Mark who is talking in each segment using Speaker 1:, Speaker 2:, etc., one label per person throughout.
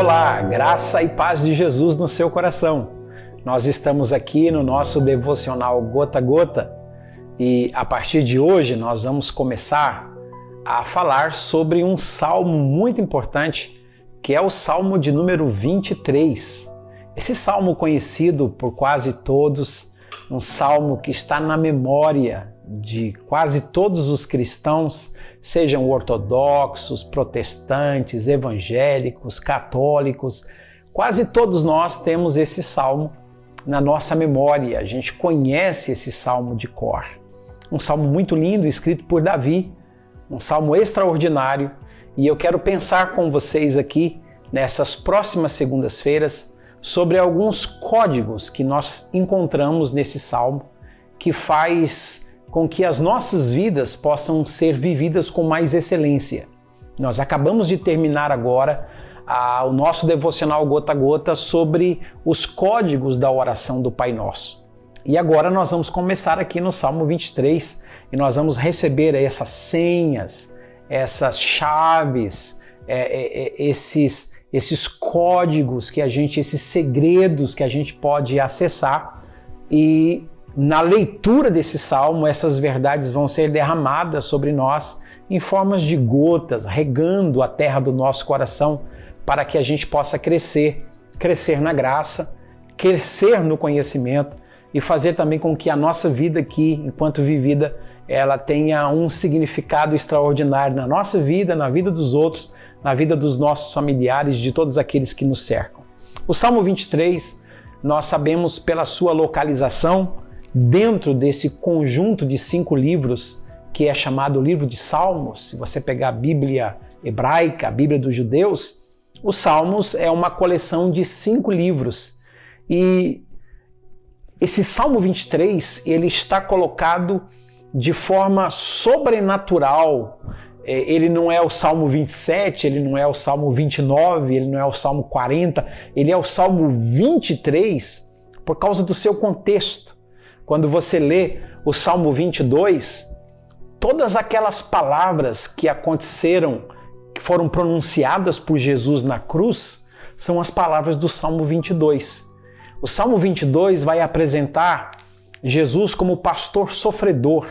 Speaker 1: Olá, graça e paz de Jesus no seu coração. Nós estamos aqui no nosso devocional Gota a Gota e a partir de hoje nós vamos começar a falar sobre um salmo muito importante, que é o Salmo de número 23. Esse salmo conhecido por quase todos, um salmo que está na memória de quase todos os cristãos, sejam ortodoxos, protestantes, evangélicos, católicos, quase todos nós temos esse salmo na nossa memória, a gente conhece esse salmo de cor. Um salmo muito lindo, escrito por Davi, um salmo extraordinário, e eu quero pensar com vocês aqui, nessas próximas segundas-feiras, sobre alguns códigos que nós encontramos nesse salmo, que faz com que as nossas vidas possam ser vividas com mais excelência. Nós acabamos de terminar agora o nosso devocional Gota a Gota sobre os códigos da oração do Pai Nosso. E agora nós vamos começar aqui no Salmo 23 e nós vamos receber essas senhas, essas chaves, esses códigos que esses segredos que a gente pode acessar, e na leitura desse salmo, essas verdades vão ser derramadas sobre nós em formas de gotas, regando a terra do nosso coração, para que a gente possa crescer na graça, crescer no conhecimento e fazer também com que a nossa vida aqui, enquanto vivida, ela tenha um significado extraordinário na nossa vida, na vida dos outros, na vida dos nossos familiares, de todos aqueles que nos cercam. O Salmo 23, nós sabemos pela sua localização, dentro desse conjunto de 5 livros que é chamado livro de Salmos. Se você pegar a Bíblia hebraica, a Bíblia dos judeus, os Salmos é uma coleção de 5 livros. E esse Salmo 23, ele está colocado de forma sobrenatural. Ele não é o Salmo 27, ele não é o Salmo 29, ele não é o Salmo 40, ele é o Salmo 23 por causa do seu contexto. Quando você lê o Salmo 22, todas aquelas palavras que aconteceram, que foram pronunciadas por Jesus na cruz, são as palavras do Salmo 22. O Salmo 22 vai apresentar Jesus como pastor sofredor,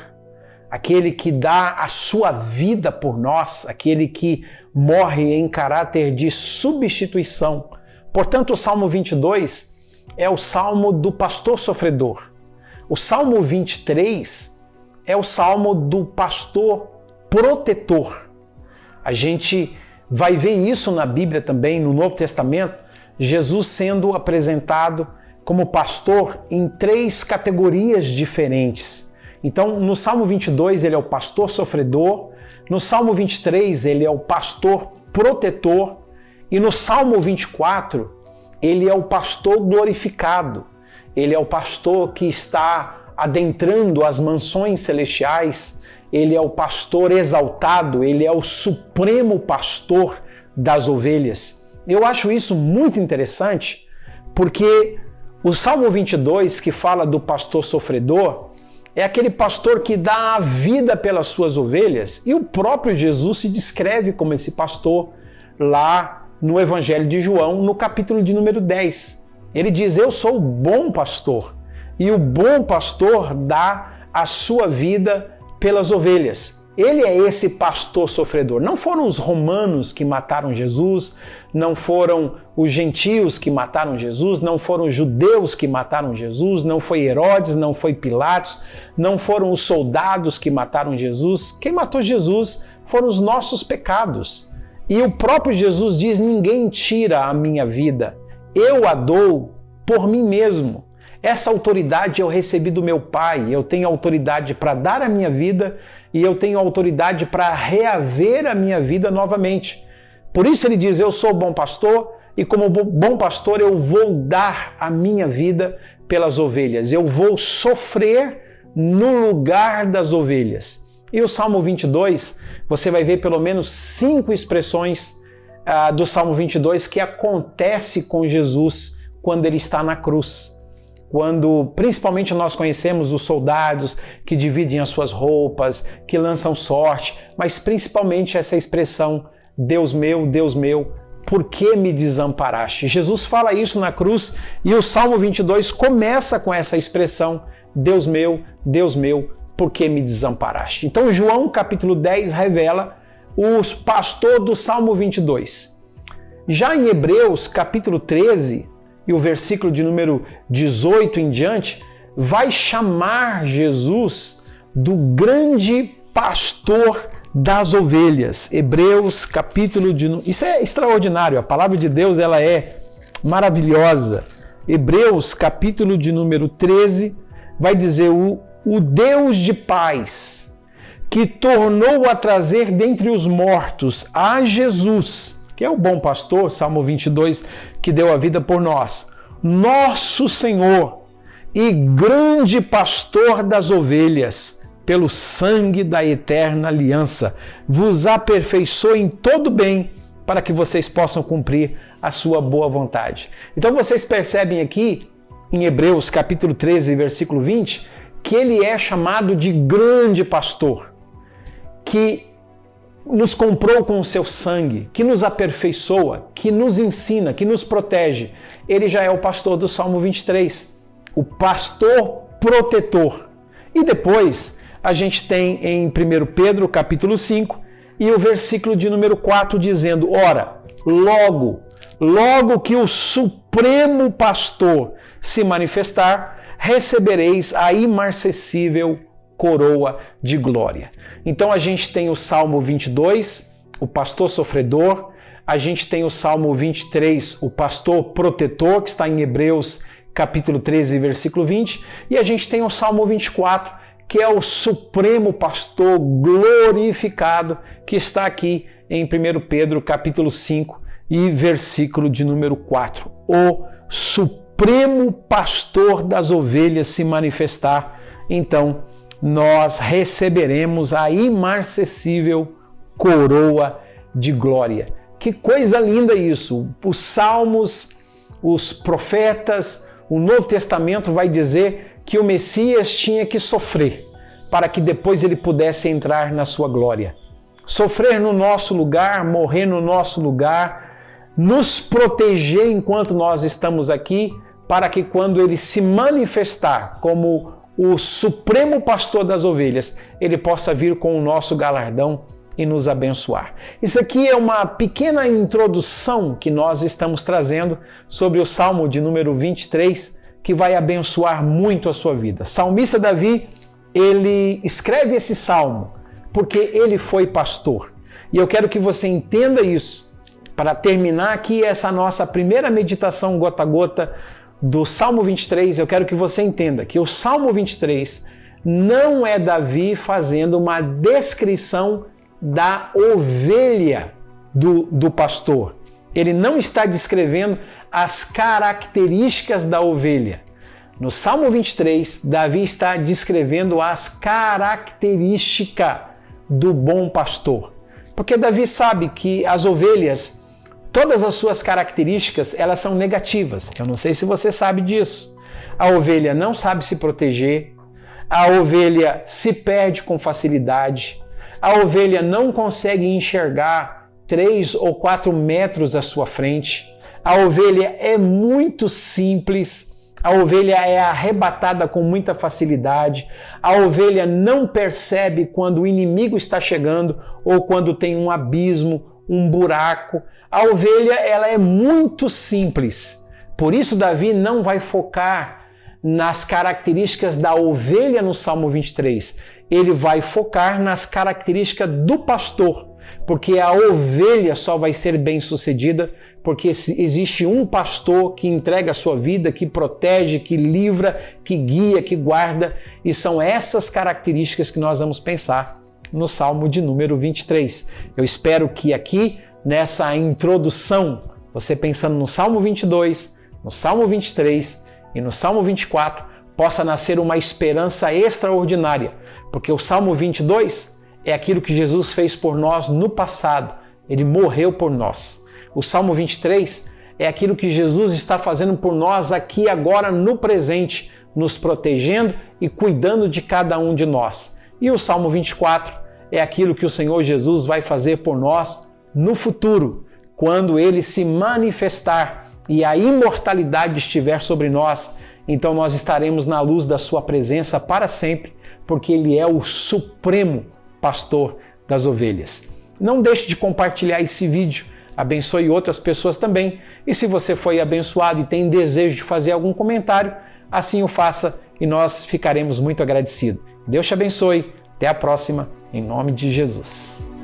Speaker 1: aquele que dá a sua vida por nós, aquele que morre em caráter de substituição. Portanto, o Salmo 22 é o Salmo do pastor sofredor. O Salmo 23 é o Salmo do pastor protetor. A gente vai ver isso na Bíblia também, no Novo Testamento, Jesus sendo apresentado como pastor em 3 categorias diferentes. Então, no Salmo 22 ele é o pastor sofredor, no Salmo 23 ele é o pastor protetor e no Salmo 24 ele é o pastor glorificado. Ele é o pastor que está adentrando as mansões celestiais, ele é o pastor exaltado, ele é o supremo pastor das ovelhas. Eu acho isso muito interessante, porque o Salmo 22, que fala do pastor sofredor, é aquele pastor que dá a vida pelas suas ovelhas, e o próprio Jesus se descreve como esse pastor lá no Evangelho de João, no capítulo de número 10. Ele diz: eu sou o bom pastor, e o bom pastor dá a sua vida pelas ovelhas. Ele é esse pastor sofredor. Não foram os romanos que mataram Jesus, não foram os gentios que mataram Jesus, não foram os judeus que mataram Jesus, não foi Herodes, não foi Pilatos, não foram os soldados que mataram Jesus. Quem matou Jesus foram os nossos pecados. E o próprio Jesus diz: ninguém tira a minha vida, eu a dou por mim mesmo. Essa autoridade eu recebi do meu Pai. Eu tenho autoridade para dar a minha vida e eu tenho autoridade para reaver a minha vida novamente. Por isso ele diz: eu sou bom pastor e como bom pastor eu vou dar a minha vida pelas ovelhas. Eu vou sofrer no lugar das ovelhas. E o Salmo 22, você vai ver pelo menos 5 expressões do Salmo 22 que acontece com Jesus quando ele está na cruz. Quando principalmente nós conhecemos os soldados que dividem as suas roupas, que lançam sorte, mas principalmente essa expressão, Deus meu, por que me desamparaste? Jesus fala isso na cruz e o Salmo 22 começa com essa expressão, Deus meu, por que me desamparaste? Então João capítulo 10 revela o pastor do Salmo 22. Já em Hebreus capítulo 13 e o versículo de número 18 em diante, vai chamar Jesus do grande pastor das ovelhas. Hebreus capítulo de... Isso é extraordinário, a palavra de Deus ela é maravilhosa. Hebreus capítulo de número 13 vai dizer o Deus de paz, que tornou a trazer dentre os mortos a Jesus, que é o bom pastor, Salmo 22, que deu a vida por nós, nosso Senhor e grande pastor das ovelhas, pelo sangue da eterna aliança, vos aperfeiçoou em todo bem, para que vocês possam cumprir a sua boa vontade. Então vocês percebem aqui, em Hebreus capítulo 13, versículo 20, que ele é chamado de grande pastor, que nos comprou com o seu sangue, que nos aperfeiçoa, que nos ensina, que nos protege. Ele já é o pastor do Salmo 23, o pastor protetor. E depois a gente tem em 1 Pedro capítulo 5 e o versículo de número 4 dizendo, ora, logo que o supremo pastor se manifestar, recebereis a imarcessível coroa de glória. Então a gente tem o Salmo 22, o pastor sofredor, a gente tem o Salmo 23, o pastor protetor, que está em Hebreus capítulo 13, versículo 20, e a gente tem o Salmo 24, que é o supremo pastor glorificado, que está aqui em 1 Pedro capítulo 5 e versículo de número 4. O supremo pastor das ovelhas se manifestar, então nós receberemos a imarcessível coroa de glória. Que coisa linda isso! Os salmos, os profetas, o Novo Testamento vai dizer que o Messias tinha que sofrer para que depois ele pudesse entrar na sua glória. Sofrer no nosso lugar, morrer no nosso lugar, nos proteger enquanto nós estamos aqui, para que quando ele se manifestar como o supremo pastor das ovelhas, ele possa vir com o nosso galardão e nos abençoar. Isso aqui é uma pequena introdução que nós estamos trazendo sobre o Salmo de número 23, que vai abençoar muito a sua vida. Salmista Davi, ele escreve esse salmo porque ele foi pastor. E eu quero que você entenda isso. Para terminar aqui essa nossa primeira meditação gota a gota do Salmo 23, eu quero que você entenda que o Salmo 23 não é Davi fazendo uma descrição da ovelha do pastor. Ele não está descrevendo as características da ovelha. No Salmo 23, Davi está descrevendo as características do bom pastor. Porque Davi sabe que as ovelhas, todas as suas características, elas são negativas. Eu não sei se você sabe disso. A ovelha não sabe se proteger, a ovelha se perde com facilidade, a ovelha não consegue enxergar 3 ou 4 metros à sua frente, a ovelha é muito simples, a ovelha é arrebatada com muita facilidade, a ovelha não percebe quando o inimigo está chegando ou quando tem um abismo, um buraco. A ovelha ela é muito simples. Por isso Davi não vai focar nas características da ovelha no Salmo 23. Ele vai focar nas características do pastor, porque a ovelha só vai ser bem-sucedida porque existe um pastor que entrega a sua vida, que protege, que livra, que guia, que guarda, e são essas características que nós vamos pensar no Salmo de número 23. Eu espero que aqui, nessa introdução, você pensando no Salmo 22, no Salmo 23 e no Salmo 24, possa nascer uma esperança extraordinária, porque o Salmo 22 é aquilo que Jesus fez por nós no passado, ele morreu por nós. O Salmo 23 é aquilo que Jesus está fazendo por nós aqui agora no presente, nos protegendo e cuidando de cada um de nós. E o Salmo 24 é aquilo que o Senhor Jesus vai fazer por nós no futuro, quando ele se manifestar e a imortalidade estiver sobre nós, então nós estaremos na luz da sua presença para sempre, porque ele é o supremo pastor das ovelhas. Não deixe de compartilhar esse vídeo, abençoe outras pessoas também, e se você foi abençoado e tem desejo de fazer algum comentário, assim o faça e nós ficaremos muito agradecidos. Deus te abençoe, até a próxima, em nome de Jesus.